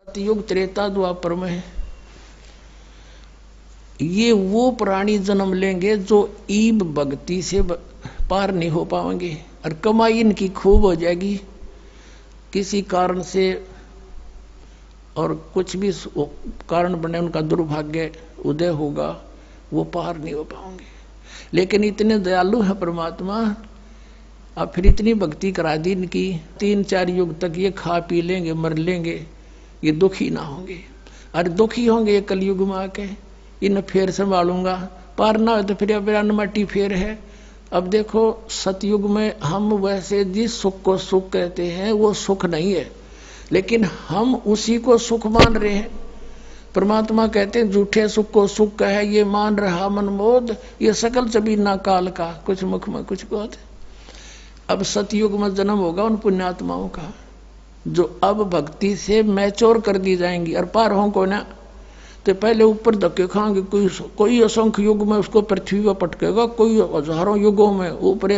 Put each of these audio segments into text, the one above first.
सतयुग त्रेता द्वापर में ये वो प्राणी जन्म लेंगे जो ईब भक्ति से पार नहीं हो पाएंगे और कमाई इनकी खूब हो जाएगी किसी कारण से, और कुछ भी कारण बने उनका दुर्भाग्य उदय होगा, वो पार नहीं हो पाएंगे। लेकिन इतने दयालु है परमात्मा, अब फिर इतनी भक्ति करा दी इनकी, 3-4 युग तक ये खा पी लेंगे मर लेंगे, ये दुखी ना होंगे। अरे दुखी होंगे ये कलयुग में आके, इन फेर संभालूंगा, पार ना हो तो फिर अब मट्टी फेर है। अब देखो सतयुग में हम वैसे जिस सुख को सुख कहते हैं वो सुख नहीं है, लेकिन हम उसी को सुख मान रहे हैं। परमात्मा कहते हैं झूठे सुख को सुख कहे ये मान रहा मनमोद, ये सकल चबीना काल का, कुछ मुख में कुछ गोद। अब सतयुग में जन्म होगा उन पुण्यात्माओं का जो अब भक्ति से मैच्योर कर दी जाएंगी और पार हों को ना, तो पहले ऊपर धक्के खाएंगे, कोई असंख्य युग में उसको पृथ्वी पर पटकेगा, कोई हजारों युगों में ऊपर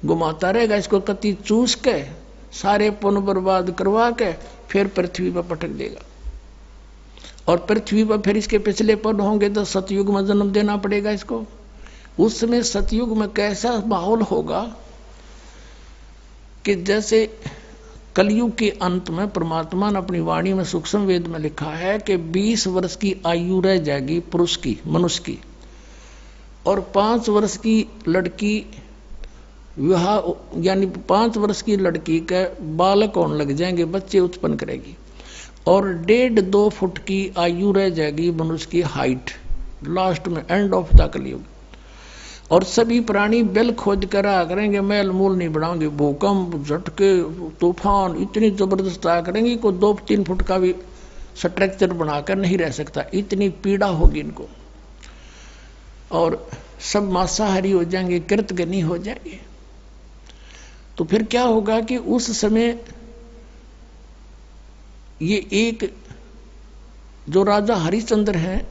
घुमाता रहेगा, इसको कति चूस के सारे पुण्य बर्बाद करवा के फिर पृथ्वी पर पटक देगा। और पृथ्वी पर फिर इसके पिछले पुण्य होंगे तो सतयुग में जन्म देना पड़ेगा इसको। उस समय सतयुग में कैसा माहौल होगा कि जैसे कलयुग के अंत में परमात्मा ने अपनी वाणी में सूक्ष्म वेद में लिखा है कि 20 वर्ष की आयु रह जाएगी पुरुष की, मनुष्य की, और 5 वर्ष की लड़की विवाह, यानी 5 वर्ष की लड़की के बालक होने लग जाएंगे, बच्चे उत्पन्न करेगी, और 1.5-2 फुट की आयु रह जाएगी मनुष्य की हाइट लास्ट में, एंड ऑफ द कलयुग। और सभी प्राणी बेल खोद कर आ करेंगे, मैल मूल नहीं बढ़ाएंगे, भूकंप झटके तूफान इतनी जबरदस्त आ करेंगे को 2-3 फुट का भी स्ट्रक्चर बनाकर नहीं रह सकता, इतनी पीड़ा होगी इनको। और सब मांसाहारी हो जाएंगे, कृतघ्नी हो जाएंगे। तो फिर क्या होगा कि उस समय ये एक जो राजा हरिश्चंद्र हैं,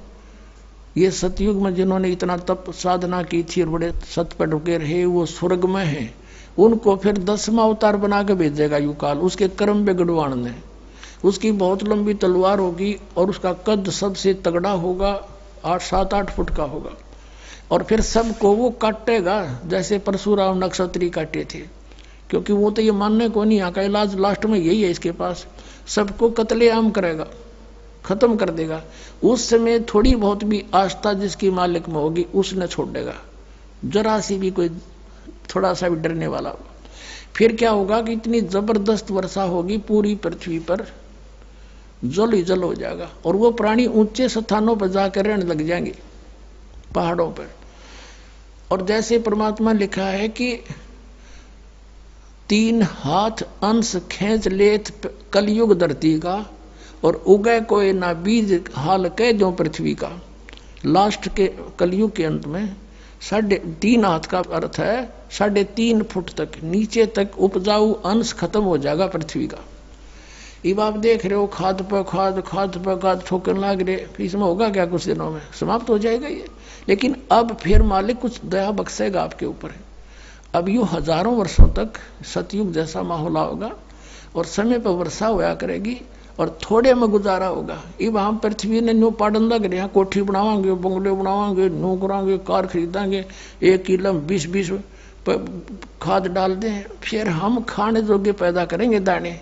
ये सतयुग में जिन्होंने इतना तप साधना की थी और बड़े सत पर रुके रहे, वो स्वर्ग में हैं, उनको फिर 10वां अवतार बना के भेजेगा युकाल, उसके कर्म बिगड़वाण ने। उसकी बहुत लंबी तलवार होगी और उसका कद सबसे तगड़ा होगा, 7-8 फुट का होगा, और फिर सबको वो काटेगा जैसे परशुराम नक्षत्री काटे थे, क्योंकि वो तो ये मानने को नहीं, यहाँ का इलाज लास्ट में यही है इसके पास, सबको कत्लेआम करेगा, खत्म कर देगा। उस समय थोड़ी बहुत भी आस्था जिसकी मालिक में होगी उसने छोड़ देगा, जरा सी भी कोई थोड़ा सा भी डरने वाला होगा। फिर क्या होगा कि इतनी जबरदस्त वर्षा होगी पूरी पृथ्वी पर, जल ही जल हो जाएगा, और वो प्राणी ऊंचे स्थानों पर जाकर रहने लग जाएंगे, पहाड़ों पर। और जैसे परमात्मा लिखा है कि 3 हाथ अंश खींच लेत कलयुग धरती का, और उगय कोई ना बीज हाल कह जो पृथ्वी का। लास्ट के कलयुग के अंत में 3.5 हाथ का अर्थ है 3.5 फुट तक नीचे तक उपजाऊ अंश खत्म हो जाएगा पृथ्वी का। अब आप देख रहे हो खाद पर खाद ठोकने लग रहे, इसमें होगा क्या, कुछ दिनों में समाप्त हो जाएगा ये। लेकिन अब फिर मालिक कुछ दया बख्शेगा आपके ऊपर। अब यूं हजारों वर्षों तक सतयुग जैसा माहौल होगा और समय पर वर्षा होया करेगी और थोड़े में गुजारा होगा। अब हम पृथ्वी ने न्यू पाडन लग रहे हैं, कोठी बनावांगे, बंगले बनावांगे, न्यू करांगे, कार खरीदांगे, 1 किलो 20 खाद डाल दें, फिर हम खाने जोगे पैदा करेंगे दाने,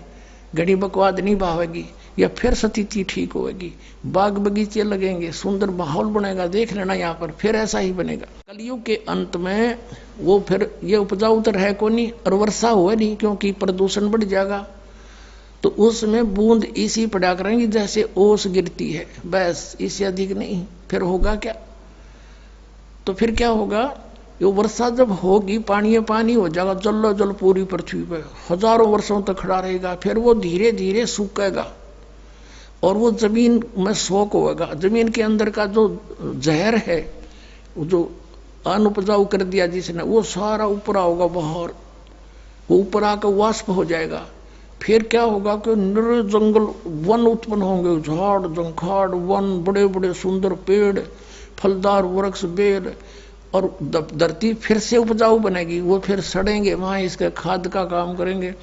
घड़ी बकवाद नहीं बहावेगी, या फिर स्थिति ठीक होगी, बाग बगीचे लगेंगे, सुंदर माहौल बनेगा, देख लेना यहाँ पर फिर ऐसा ही बनेगा। कलयुग के अंत में वो फिर ये उपजाऊ तो है को नहीं और वर्षा हुआ नहीं, क्योंकि प्रदूषण बढ़ जाएगा, तो उसमें बूंद इसी पड़ा करेंगी जैसे ओस गिरती है, बस इससे अधिक नहीं। फिर होगा क्या, तो फिर क्या होगा, ये वर्षा जब होगी पानी हो जाएगा, जल जल पूरी पृथ्वी पे हजारों वर्षों तक खड़ा रहेगा, फिर वो धीरे धीरे सूखेगा और वो जमीन में सोख होगा। जमीन के अंदर का जो जहर है, जो अनुपजाऊ कर दिया जिसने, वो सारा ऊपर आओगा बाहर, वो ऊपर आकर वाष्प हो जाएगा। फिर क्या होगा कि निर जंगल वन उत्पन्न होंगे, झाड़ जंखाड़ वन, बड़े बड़े सुंदर पेड़, फलदार वृक्ष बेल, और धरती फिर से उपजाऊ बनेगी। वो फिर सड़ेंगे, वहाँ इसके खाद का काम करेंगे।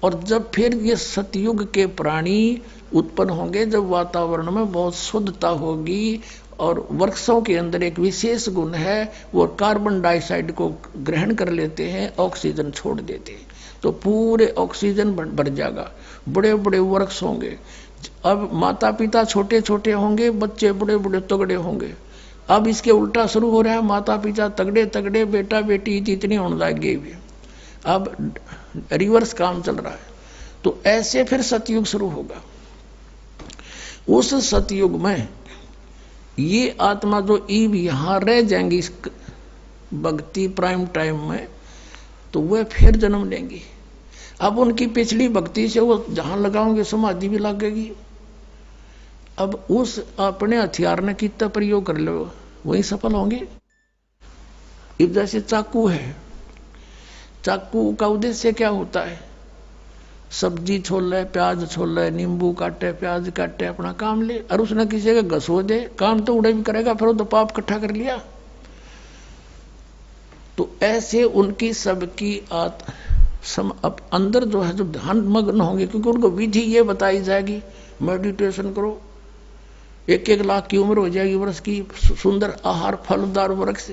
और जब फिर ये सतयुग के प्राणी उत्पन्न होंगे जब वातावरण में बहुत शुद्धता होगी। और वृक्षों के अंदर एक विशेष गुण है, वो कार्बन डाइऑक्साइड को ग्रहण कर लेते हैं, ऑक्सीजन छोड़ देते हैं, तो पूरे ऑक्सीजन बढ़ जाएगा। बड़े बड़े वृक्ष होंगे। अब माता पिता छोटे छोटे होंगे, बच्चे बड़े बड़े तगड़े होंगे। अब इसके उल्टा शुरू हो रहा है, माता पिता तगड़े तगड़े, बेटा बेटी इतने होने लगे भी। अब रिवर्स काम चल रहा है। तो ऐसे फिर सतयुग शुरू होगा। उस सतयुग में ये आत्मा जो ईब यहां रह जाएंगी इस भक्ति प्राइम टाइम में, तो वह फिर जन्म लेंगी। अब उनकी पिछली भक्ति से वो जहां लगाओगे समाधि भी लगेगी। अब उस अपने हथियार ने कितना प्रयोग कर लो, वही सफल होंगे। अब जैसे चाकू है, चाकू का उद्देश्य क्या होता है? सब्जी छोले, प्याज छोले, नींबू काटे, प्याज काटे, अपना काम ले, और उसने किसी का घसो दे, काम तो उड़े भी करेगा, फिर वो तो पाप इकट्ठा कर लिया। तो ऐसे उनकी सबकी अब अंदर जो है, जो ध्यान मग्न होंगे, क्योंकि उनको विधि ये बताई जाएगी, मेडिटेशन करो, 1-1 लाख की उम्र हो जाएगी वर्ष की, सुंदर आहार फलदार वृक्ष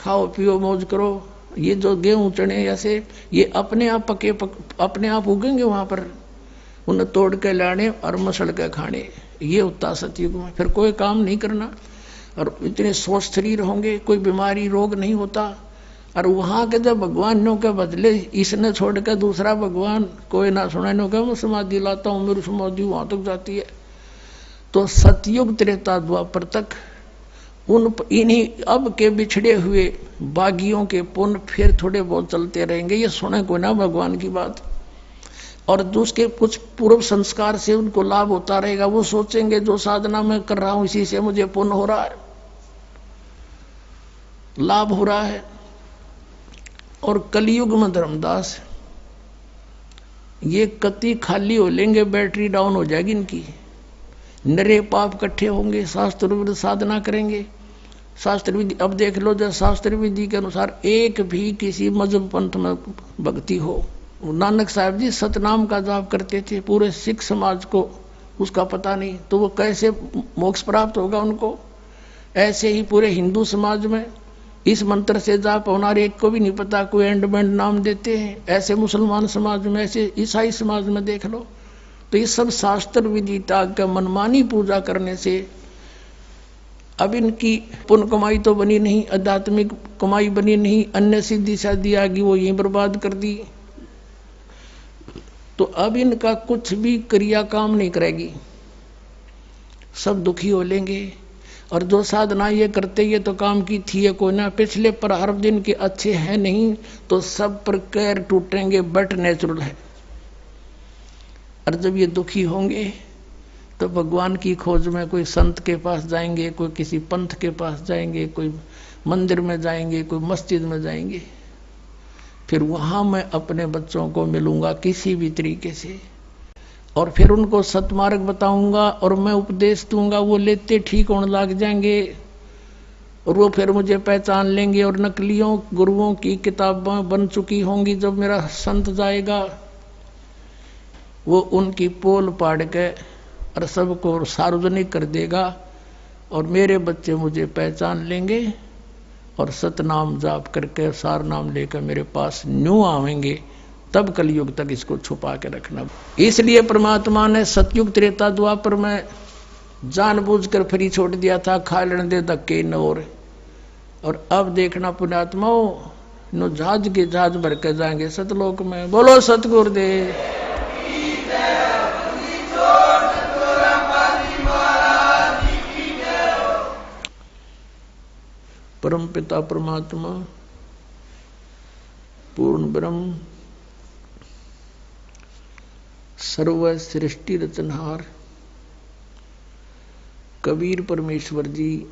खाओ पियो मौज करो। ये जो गेहूं चने ऐसे ये अपने आप पके अपने आप उगेंगे वहां पर, उन्हें तोड़ के लाने और मसल के खाने। ये होता सतयुग में। फिर कोई काम नहीं करना, और इतने स्वस्थ शरीर होंगे, कोई बीमारी रोग नहीं होता। और वहां के जब भगवानों के बदले इसने छोड़ के दूसरा भगवान कोई ना सुना, नो क्या मैं समाधि लाता हूं, मेरी समाधि वहां तक जाती है। तो सतयुग त्रेता द्वापर तक इन्हीं अब के बिछड़े हुए बागियों के पुण्य फिर थोड़े बहुत चलते रहेंगे। ये सुने को ना भगवान की बात, और उसके कुछ पूर्व संस्कार से उनको लाभ होता रहेगा। वो सोचेंगे जो साधना मैं कर रहा हूं इसी से मुझे पुण्य हो रहा है, लाभ हो रहा है। और कलयुग में धर्मदास ये कति खाली हो लेंगे, बैटरी डाउन हो जाएगी इनकी, नरे पाप इकट्ठे होंगे, शास्त्र विरुद्ध साधना करेंगे। शास्त्र विधि अब देख लो, जब शास्त्र विधि के अनुसार एक भी किसी मजहब पंथ में भक्ति हो, नानक साहब जी सतनाम का जाप करते थे, पूरे सिख समाज को उसका पता नहीं, तो वो कैसे मोक्ष प्राप्त होगा उनको? ऐसे ही पूरे हिंदू समाज में इस मंत्र से जाप होना एक को भी नहीं पता, कोई एंड बैंड नाम देते हैं। ऐसे मुसलमान समाज में, ऐसे ईसाई समाज में देख लो। तो ये सब शास्त्र विधि त्याग का मनमानी पूजा करने से अब इनकी पुण्य कमाई तो बनी नहीं, आध्यात्मिक कमाई बनी नहीं, अन्य सिद्धि शादी आ गई, वो यहीं बर्बाद कर दी। तो अब इनका कुछ भी क्रिया काम नहीं करेगी, सब दुखी हो लेंगे। और जो साधना ये करते ये तो काम की थी है कोई ना, पिछले प्रारब्ध दिन के अच्छे हैं नहीं, तो सब पर कैर टूटेंगे, बट नेचुरल है। और जब ये दुखी होंगे तो भगवान की खोज में कोई संत के पास जाएंगे, कोई किसी पंथ के पास जाएंगे, कोई मंदिर में जाएंगे, कोई मस्जिद में जाएंगे। फिर वहां मैं अपने बच्चों को मिलूंगा किसी भी तरीके से, और फिर उनको सतमार्ग बताऊंगा और मैं उपदेश दूंगा, वो लेते ठीक होने लग जाएंगे, और वो फिर मुझे पहचान लेंगे। और नकलियों गुरुओं की किताबें बन चुकी होंगी, जब मेरा संत जाएगा वो उनकी पोल पाड़ के और सबको सार्वजनिक कर देगा, और मेरे बच्चे मुझे पहचान लेंगे और सतनाम जाप करके सार नाम लेकर मेरे पास न्यू आवेंगे। तब कलयुग तक इसको छुपा के रखना। इसलिए परमात्मा ने सतयुग त्रेता द्वापर में जानबूझकर फ्री छोड़ दिया था, खा लेने दे धक्के नोर। और अब देखना पुण्यात्माओं, नो जहाज के जहाज भर के जाएंगे सतलोक में। बोलो सतगुरुदेव। परम पिता परमात्मा पूर्ण ब्रह्म सर्व सृष्टि रचनहार कबीर परमेश्वर जी,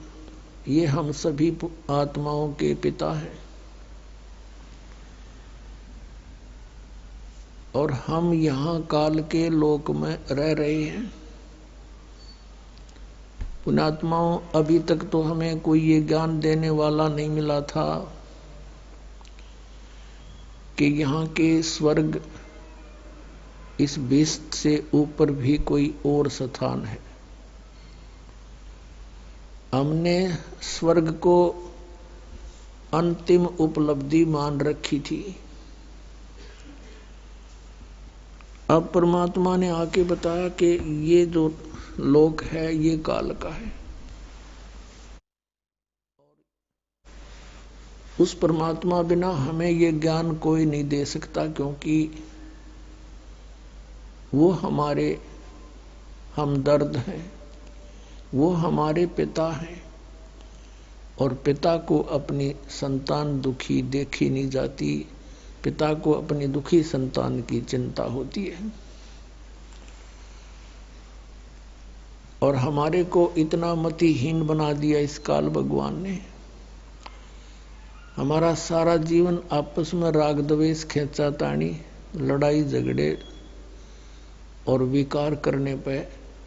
ये हम सभी आत्माओं के पिता हैं, और हम यहाँ काल के लोक में रह रहे हैं। पुण्यात्माओं, अभी तक तो हमें कोई ये ज्ञान देने वाला नहीं मिला था कि यहाँ के स्वर्ग इस बेस्ट से ऊपर भी कोई और स्थान है। हमने स्वर्ग को अंतिम उपलब्धि मान रखी थी। अब परमात्मा ने आके बताया कि ये जो लोक है ये काल का है। उस परमात्मा बिना हमें ये ज्ञान कोई नहीं दे सकता, क्योंकि वो हमारे हमदर्द हैं, वो हमारे पिता हैं, और पिता को अपनी संतान दुखी देखी नहीं जाती। पिता को अपनी दुखी संतान की चिंता होती है। और हमारे को इतना मतिहीन बना दिया इस काल भगवान ने। हमारा सारा जीवन आपस में राग द्वेष, खींचातानी, लड़ाई झगड़े और विकार करने पे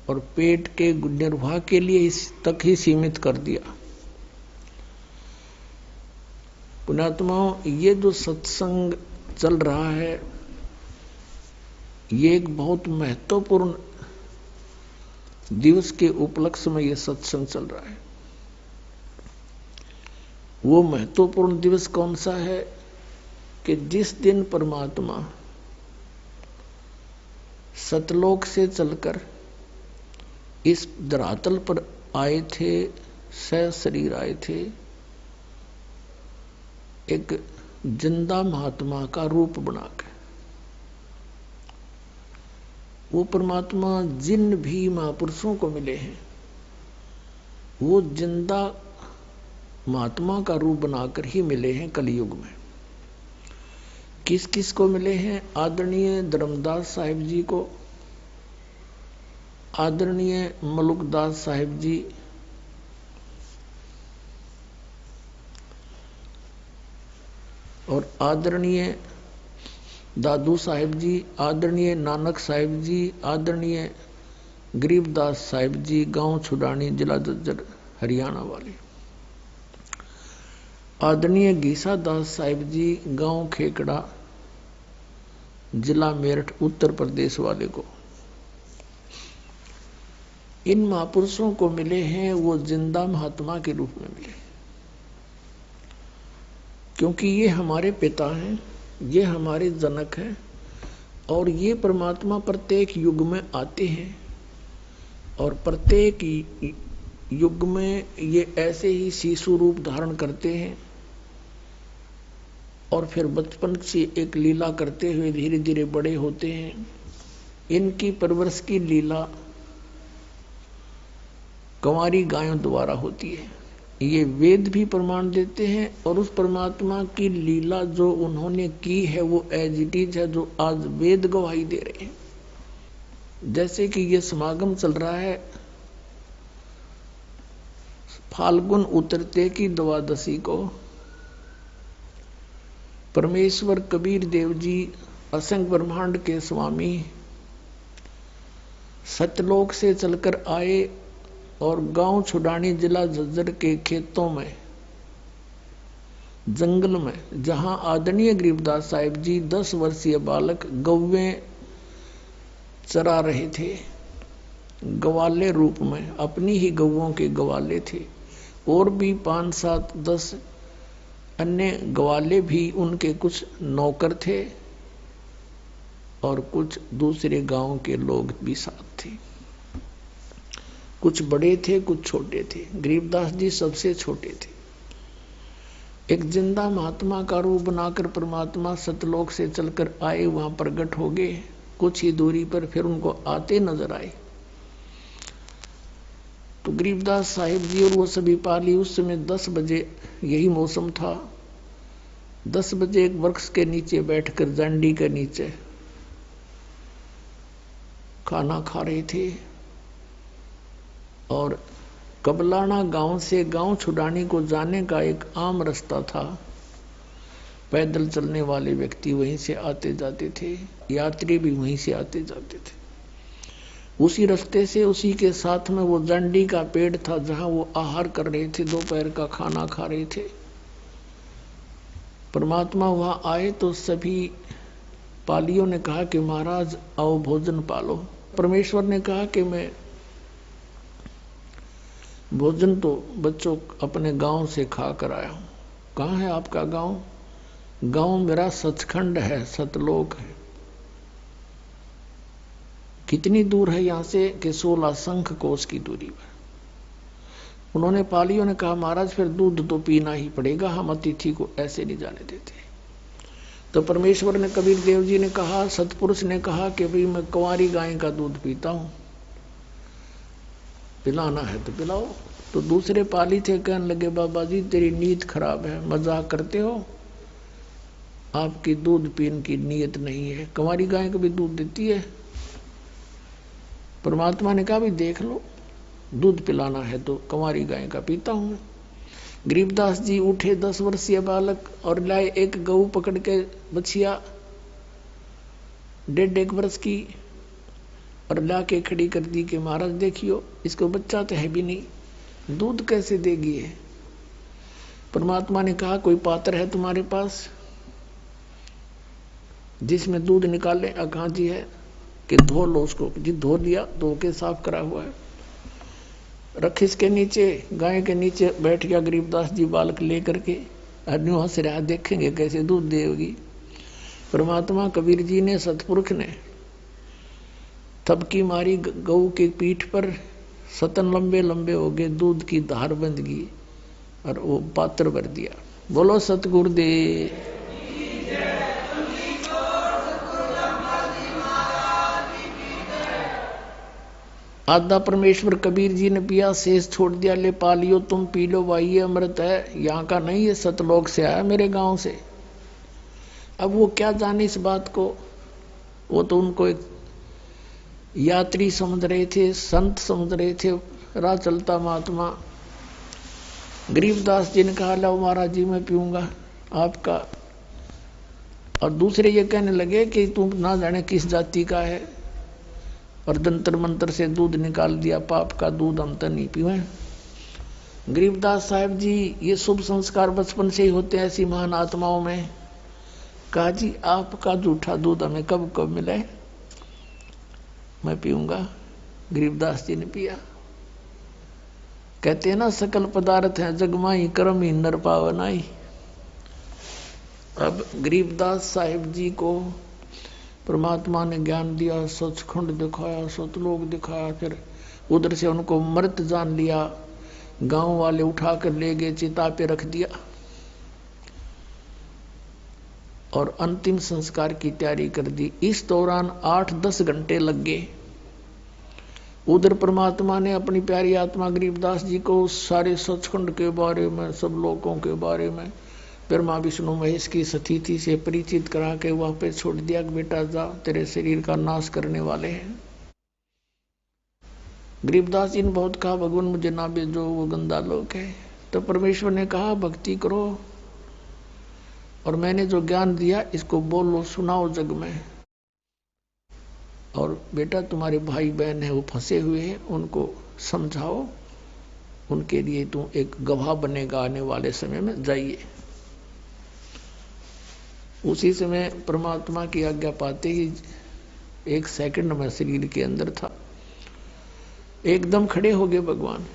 और पेट के निर्वाह के लिए इस तक ही सीमित कर दिया। पुण्यात्माओं, ये जो सत्संग चल रहा है ये एक बहुत महत्वपूर्ण दिवस के उपलक्ष्य में ये सत्संग चल रहा है। वो महत्वपूर्ण दिवस कौन सा है कि जिस दिन परमात्मा सतलोक से चलकर इस धरातल पर आए थे, सशरीर आए थे, एक जिंदा महात्मा का रूप बनाकर। वो परमात्मा जिन भी महापुरुषों को मिले हैं वो जिंदा महात्मा का रूप बनाकर ही मिले हैं कलयुग में। किस किस को मिले हैं? आदरणीय धर्मदास साहिब जी को, आदरणीय मलुकदास साहिब जी, और आदरणीय दादू साहिब जी, आदरणीय नानक साहिब जी, आदरणीय गरीबदास साहिब जी, गांव छुडानी, जिला जज्जर, हरियाणा वाले, आदरणीय गीसा दास साहिब जी, गांव खेकड़ा, जिला मेरठ, उत्तर प्रदेश वाले को। इन महापुरुषों को मिले हैं वो जिंदा महात्मा के रूप में मिले, क्योंकि ये हमारे पिता हैं, ये हमारे जनक हैं, और ये परमात्मा प्रत्येक युग में आते हैं और प्रत्येक युग में ये ऐसे ही शिशु रूप धारण करते हैं और फिर बचपन से एक लीला करते हुए धीरे धीरे बड़े होते हैं। इनकी परवरिश की लीला कंवारी गायों द्वारा होती है। ये वेद भी प्रमाण देते हैं, और उस परमात्मा की लीला जो उन्होंने की है वो एज इट इज है, जो आज वेद गवाही दे रहे हैं। जैसे कि ये समागम चल रहा है फाल्गुन उतरते की द्वादशी को, परमेश्वर कबीर देव जी असंख्य ब्रह्मांड के स्वामी सतलोक से चलकर आए और गांव छुडानी, जिला झज्जर के खेतों में, जंगल में, जहां आदरणीय गरीबदास साहिब जी 10 वर्षीय बालक गौवें चरा रहे थे, गवाले रूप में, अपनी ही गौओं के गवाले थे, और भी 5, 7, 10 अन्य गवाले भी उनके कुछ नौकर थे और कुछ दूसरे गांव के लोग भी साथ थे। कुछ बड़े थे, कुछ छोटे थे। गरीबदास जी सबसे छोटे थे। एक जिंदा महात्मा का रूप बनाकर परमात्मा सतलोक से चलकर आए, वहां प्रकट हो गए। कुछ ही दूरी पर फिर उनको आते नजर आए तो गरीबदास साहिब जी और वो सभी पाली, उस समय 10 बजे यही मौसम था। 10 बजे एक वृक्ष के नीचे बैठकर जांडी के नीचे खाना खा रहे थे, और कबलाना गांव से गांव छुडानी को जाने का एक आम रास्ता था। पैदल चलने वाले व्यक्ति वहीं से आते जाते थे, यात्री भी वहीं से आते जाते थे। उसी रास्ते से, उसी के साथ में वो जांडी का पेड़ था जहां वो आहार कर रहे थे, दोपहर का खाना खा रहे थे। परमात्मा वहां आए तो सभी पालियों ने कहा कि महाराज आओ भोजन पालो। परमेश्वर ने कहा कि मैं भोजन तो बच्चों अपने गांव से खा कर आया हूं। कहाँ है आपका गांव? गांव मेरा सचखंड है, सतलोक है। कितनी दूर है यहां से? कि 16 शंख कोस की दूरी पर। उन्होंने पालियों ने कहा महाराज फिर दूध तो पीना ही पड़ेगा, हम अतिथि को ऐसे नहीं जाने देते। तो परमेश्वर ने, कबीर देव जी ने कहा, सतपुरुष ने कहा कि भाई मैं कुंवारी गाय का दूध पीता हूं, पिलाना है तो पिलाओ। तो दूसरे पाली थे, कहने लगे बाबा जी तेरी नीयत खराब है, मजाक करते हो, आपकी दूध पीने की नीयत नहीं है, कुंवारी गाय को भी दूध देती है। परमात्मा ने कहा भी देख लो, दूध पिलाना है तो कुंवारी गाय का पीता हूं। गरीबदास जी उठे, 10 वर्षीय बालक, और लाए एक गऊ पकड़ के, बछिया 1.5 वर्ष की, और ला के खड़ी कर दी कि महाराज देखियो इसको बच्चा तो है भी नहीं, दूध कैसे देगी है। परमात्मा ने कहा कोई पात्र है तुम्हारे पास जिसमें दूध निकाले? कहाँ जी है कि धो लो उसको। जी धो लिया, धो के साफ करा हुआ है, रख इसके नीचे, गाय के नीचे बैठ गया गरीबदास जी बालक लेकर के। अन्यों हंस रहा, देखेंगे कैसे दूध देगी। परमात्मा कबीर जी ने, सतपुरुष ने थपकी मारी गऊ की पीठ पर, सतन लंबे लंबे हो गए, दूध की धार बंध गई और वो पात्र भर दिया। बोलो सतगुरुदेव। आधा परमेश्वर कबीर जी ने पिया, शेष छोड़ दिया, ले पा लियो तुम पी लो भाई, ये अमृत है, यहाँ का नहीं, ये सतलोक से आया, मेरे गांव से। अब वो क्या जाने इस बात को, वो तो उनको एक यात्री समझ रहे थे, संत समझ रहे थे, राह चलता महात्मा। गरीबदास जी ने कहा लो महाराज जी मैं पीऊंगा आपका। और दूसरे ये कहने लगे कि तुम ना जाने किस जाति का है, और जंतर मंत्र से दूध निकाल दिया, पाप का दूध हम तो नहीं पीवे। गरीबदास साहब जी, ये शुभ संस्कार बचपन से ही होते हैं ऐसी महान आत्माओं में। कहा जी आपका जूठा दूध हमें कब कब मिले, मैं पीऊंगा। गरीबदास जी ने पिया। कहते हैं ना सकल पदार्थ है जगमाई, कर्म ही नर पावनाई। अब गरीबदास साहिब जी को परमात्मा ने ज्ञान दिया, सचखंड दिखाया, सतलोक दिखाया, फिर उधर से उनको मृत जान लिया। गांव वाले उठाकर ले गए, चिता पे रख दिया और अंतिम संस्कार की तैयारी कर दी। इस दौरान 8-10 घंटे लग गए। उधर परमात्मा ने अपनी प्यारी आत्मा गरीबदास जी को सारे सचखंड के बारे में, सब लोगों के बारे में, ब्रह्मा विष्णु महेश की स्थिति से परिचित करा के वहां पे छोड़ दिया कि बेटा जा, तेरे शरीर का नाश करने वाले हैं। गरीबदास जी ने बहुत कहा भगवान मुझे ना भेजो, वो गंदा लोग है। तो परमेश्वर ने कहा भक्ति करो और मैंने जो ज्ञान दिया इसको बोलो, सुनाओ जग में। और बेटा तुम्हारे भाई बहन है वो फंसे हुए हैं, उनको समझाओ, उनके लिए तू एक गवाह बनेगा आने वाले समय में, जाइए। उसी समय परमात्मा की आज्ञा पाते ही 1 सेकंड में शरीर के अंदर था, एकदम खड़े हो गए भगवान।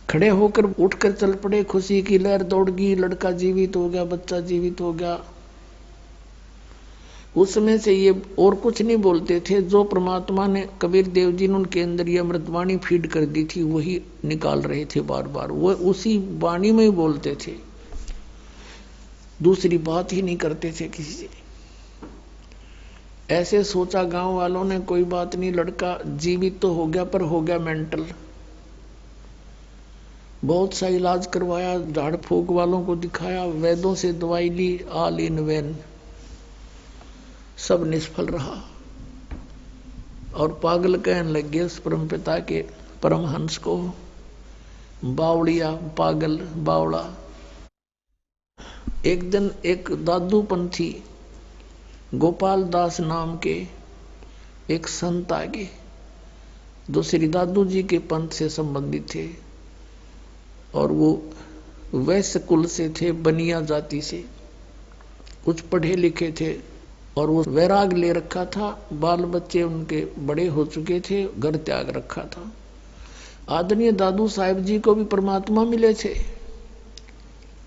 खड़े होकर उठकर चल पड़े, खुशी की लहर दौड़ गई, लड़का जीवित हो गया, बच्चा जीवित हो गया। उस समय से ये और कुछ नहीं बोलते थे, जो परमात्मा ने कबीर देव जी ने उनके अंदर ये अमृतवाणी फीड कर दी थी वही निकाल रहे थे बार बार, वो उसी वाणी में ही बोलते थे, दूसरी बात ही नहीं करते थे किसी से। ऐसे सोचा गांव वालों ने कोई बात नहीं, लड़का जीवित तो हो गया पर हो गया मेंटल। बहुत सा इलाज करवाया, झाड़ फूक वालों को दिखाया, वैद्यों से दवाई ली, ऑल इन वैन, सब निष्फल रहा। और पागल कहने लगे उस परमपिता के परमहंस को, बावड़िया, पागल, बावड़ा। एक दिन एक दादू पंथी गोपाल दास नाम के एक संत आगे, जो श्री दादू जी के पंथ से संबंधित थे, और वो वैश्य कुल से थे, बनिया जाति से, कुछ पढ़े लिखे थे और वो वैराग ले रखा था, बाल बच्चे उनके बड़े हो चुके थे, घर त्याग रखा था। आदरणीय दादू साहिब जी को भी परमात्मा मिले थे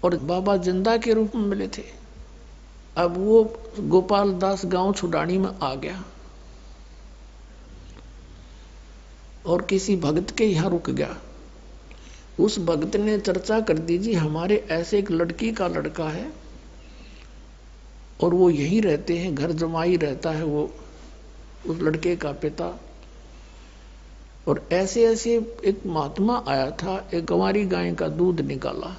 और बाबा जिंदा के रूप में मिले थे। अब वो गोपाल दास गांव छुडानी में आ गया और किसी भक्त के यहां रुक गया। उस भक्त ने चर्चा कर दी, जी हमारे ऐसे एक लड़की का लड़का है और वो यहीं रहते हैं, घर जमाई रहता है वो उस लड़के का पिता। और ऐसे ऐसे एक महात्मा आया था, एक गंवारी गाय का दूध निकाला,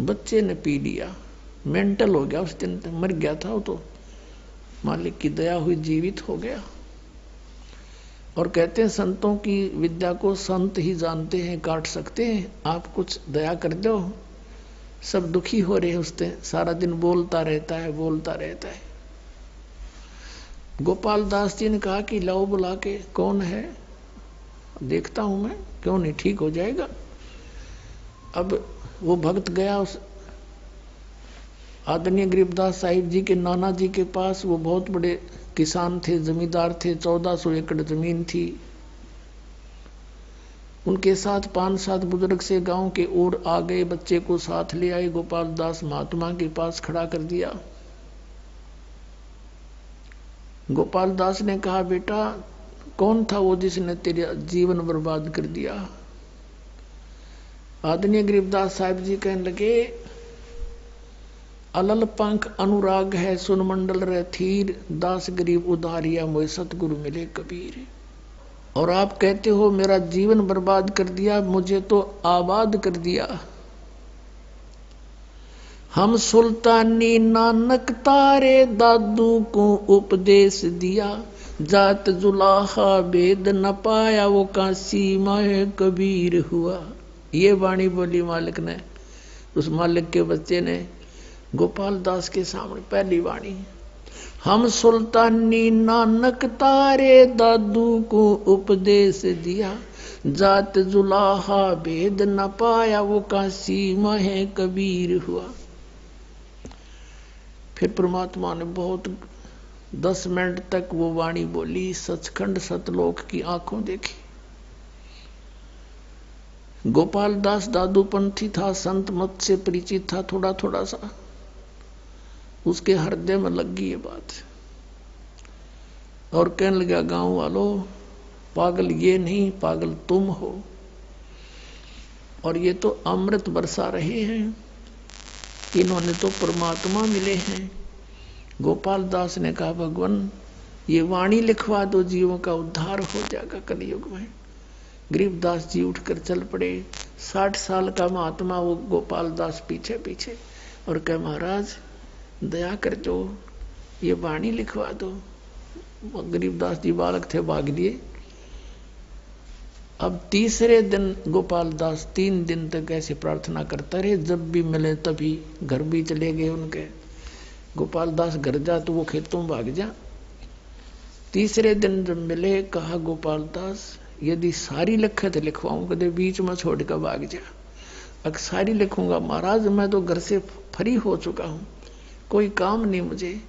बच्चे ने पी लिया, मेंटल हो गया, उस दिन मर गया था वो, तो मालिक की दया हुई जीवित हो गया। और कहते हैं संतों की विद्या को संत ही जानते हैं, काट सकते हैं, आप कुछ दया कर दो। सब दुखी हो रहे उससे, सारा दिन बोलता रहता है, बोलता रहता है। गोपाल दास जी ने कहा कि लाओ बुला के, कौन है देखता हूं मैं, क्यों नहीं, ठीक हो जाएगा। अब वो भक्त गया उस आदरणीय गरीबदास साहिब जी के नाना जी के पास। वो बहुत बड़े किसान थे, जमींदार थे, 1400 एकड़ जमीन थी। उनके साथ 5-7 बुजुर्ग से गांव के ओर आ गए, बच्चे को साथ ले आए, गोपाल दास महात्मा के पास खड़ा कर दिया। गोपाल दास ने कहा, बेटा कौन था वो जिसने तेरा जीवन बर्बाद कर दिया? आदरणीय गरीबदास साहिब जी कहने लगे, अलल पंख अनुराग है सुन मंडल रे थीर, दास गरीब उधारिया मोय सतगुरु मिले कबीर। और आप कहते हो मेरा जीवन बर्बाद कर दिया, मुझे तो आबाद कर दिया। हम सुल्तानी नानक तारे दादू को उपदेश दिया, जात जुलाहा भेद न पाया वो काशी माए कबीर हुआ। ये वाणी बोली मालिक ने, उस मालिक के बच्चे ने गोपाल दास के सामने पहली वाणी। हम सुल्तानी नानक तारे दादू को उपदेश दिया, जात जुलाहा भेद न पाया वो काशी माहे कबीर हुआ। फिर परमात्मा ने बहुत 10 मिनट तक वो वाणी बोली, सचखंड सतलोक की आंखों देखी। गोपाल दास दादू पंथी था, संत मत से परिचित था थोड़ा थोड़ा सा, उसके हृदय में लग गई ये बात और कहने लगा, गांव वालों पागल ये नहीं, पागल तुम हो। और ये तो अमृत बरसा रहे हैं, इन्होंने तो परमात्मा मिले हैं। गोपाल दास ने कहा, भगवान ये वाणी लिखवा दो, जीवों का उद्धार हो जाएगा कलयुग में। गरीबदास जी उठकर चल पड़े। 60 साल का महात्मा वो गोपाल दास पीछे पीछे, और कहे, महाराज दया कर दो, ये वाणी लिखवा दो। गरीबदास जी बालक थे, भाग लिए। अब तीसरे दिन गोपाल दास 3 दिन तक ऐसे प्रार्थना करता रहे, जब भी मिले तभी। घर भी चले गए उनके। गोपाल दास घर जा तो वो खेतों में भाग जा। तीसरे दिन जब मिले, कहा, गोपाल दास यदि सारी लिखे तो लिखवाऊं, कदे बीच में छोड़ कर भाग जा। अगर सारी लिखूंगा महाराज, मैं तो घर से फ्री हो चुका हूं, कोई काम नहीं मुझे।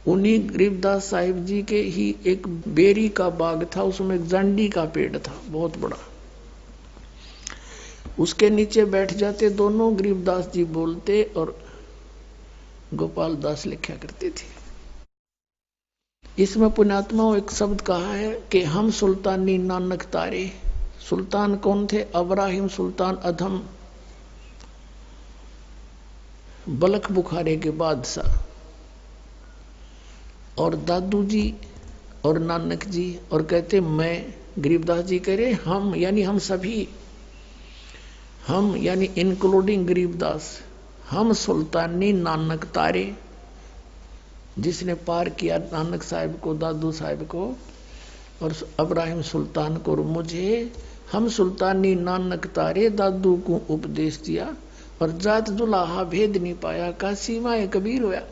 उन्हीं गरीबदास साहिब जी के ही एक बेरी का बाग था, उसमें एक जांडी का पेड़ था बहुत बड़ा, उसके नीचे बैठ जाते दोनों, गरीबदास जी बोलते और गोपाल दास लिखा करते थे। इसमें पुण्यात्माओं एक शब्द कहा है कि हम सुल्तानी नानक तारे। सुल्तान कौन थे? अब्राहिम सुल्तान अधम, बलख बुखारे के बादशाह। और दादू जी और नानक जी, और कहते मैं, गरीबदास जी कह रहे हम, यानी हम सभी, हम यानी इंक्लूडिंग गरीबदास, हम सुल्तानी नानक तारे, जिसने पार किया नानक साहिब को, दादू साहिब को और अब्राहिम सुल्तान को और मुझे। हम सुल्तानी नानक तारे दादू को उपदेश दिया, और जात जुलाहा भेद नहीं पाया, काशी माए कबीर होया।